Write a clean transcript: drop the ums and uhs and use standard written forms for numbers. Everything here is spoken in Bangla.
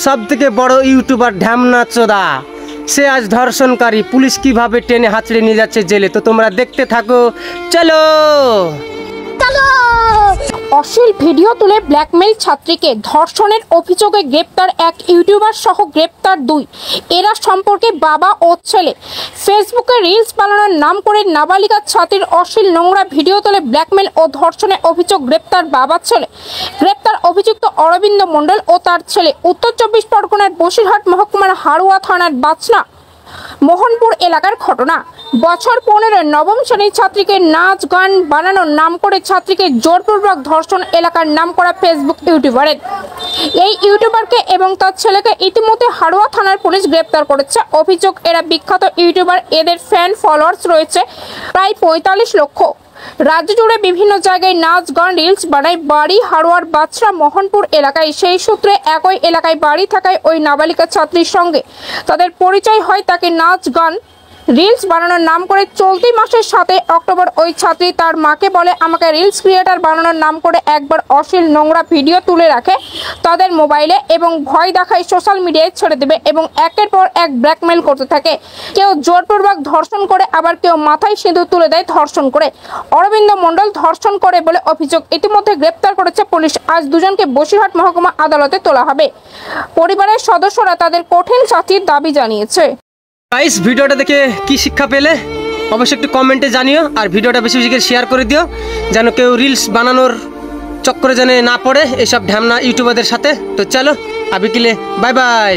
সব থেকে বড় ইউটিউবার ঢ্যামনা চোদা সে আজ ধর্ষণকারী, পুলিশ কিভাবে টেনে হাঁচড়ে নিয়ে যাচ্ছে জেলে, তো তোমরা দেখতে থাকো। চলো। অশ্লীল ভিডিও তুলে ব্ল্যাকমেইল ছাত্রীকে, ধর্ষণের অভিযোগে গ্রেপ্তার এক ইউটিউবার সহ গ্রেপ্তার 2। এরা সম্পর্কে বাবা ও ছেলে। ফেসবুকে রিলস বানানোর নাম করে নাবালিকা ছাত্রীর অশ্লীল নোংরা ভিডিও তুলে ব্ল্যাকমেইল ও ধর্ষণের অভিযোগ, গ্রেপ্তার বাবা ছেলে। গ্রেপ্তার অভিযুক্ত অরবিন্দ মণ্ডল ও তার ছেলে। উত্তর 24 পরগনার বসিরহাট মহকুমার হাড়ুয়া থানার বাচনা মোহনপুর এলাকার ঘটনা। বছর 15 নবম শ্রেণীর ছাত্রীকে নাচ গান বানানোর নাম করে ছাত্রীকে জোরপূর্বক ধর্ষণ এলাকার নাম করা ফেসবুক ইউটিউবারের। এই ইউটিউবারকে এবং তার ছেলেকে ইতিমধ্যে হাড়ুয়া থানার পুলিশ গ্রেপ্তার করেছে। অভিযোগ, এরা বিখ্যাত ইউটিউবার, এদের ফ্যান ফলোয়ার্স রয়েছে প্রায় 45 লক্ষ। রাজ্য জুড়ে বিভিন্ন জায়গায় নাচ গান রিলস বানায়। বাড়ি হাড়ুয়ার বাচরা মোহনপুর এলাকায়। সেই সূত্রে একই এলাকায় বাড়ি থাকায় ওই নাবালিকা ছাত্রীর সঙ্গে তাদের পরিচয় হয়। তাকে নাচ গান রিলস বানানোর নাম করে চলতি মাসের 7 অক্টোবর ওই ছাত্রী তার মাকে বলে, আমাকে রিলস ক্রিয়েটার বানানোর নাম করে একবার অশ্লীল নোংরা ভিডিও তুলে রাখে তাদের মোবাইলে এবং ভয় দেখায় সোশ্যাল মিডিয়ায় ছেড়ে দেবে এবং একের পর এক ব্ল্যাকমেইল করতে থাকে। কেউ জোরপূর্বক ধর্ষণ করে, আবার কেউ মাথায় সিঁদুর তুলে দেয় ধর্ষণ করে। অরবিন্দ মণ্ডল ধর্ষণ করে বলে অভিযোগ। ইতিমধ্যে গ্রেপ্তার করেছে পুলিশ। আজ দুজনকে বসিরহাট মহকুমা আদালতে তোলা হবে। পরিবারের সদস্যরা তাদের কঠিন শাস্তির দাবি জানিয়েছে। গাইস, ভিডিওটা দেখে কি শিক্ষা পেলে অবশ্যই একটু কমেন্টে জানিও, আর ভিডিওটা বেশি বেশি করে শেয়ার করে দিও যেন কেউ রিলস বানানোর চক্করে যেন না পড়ে এসব ঢ্যামনা ইউটিউবারদের সাথে। তো চলো আবিকিলে, বাই বাই।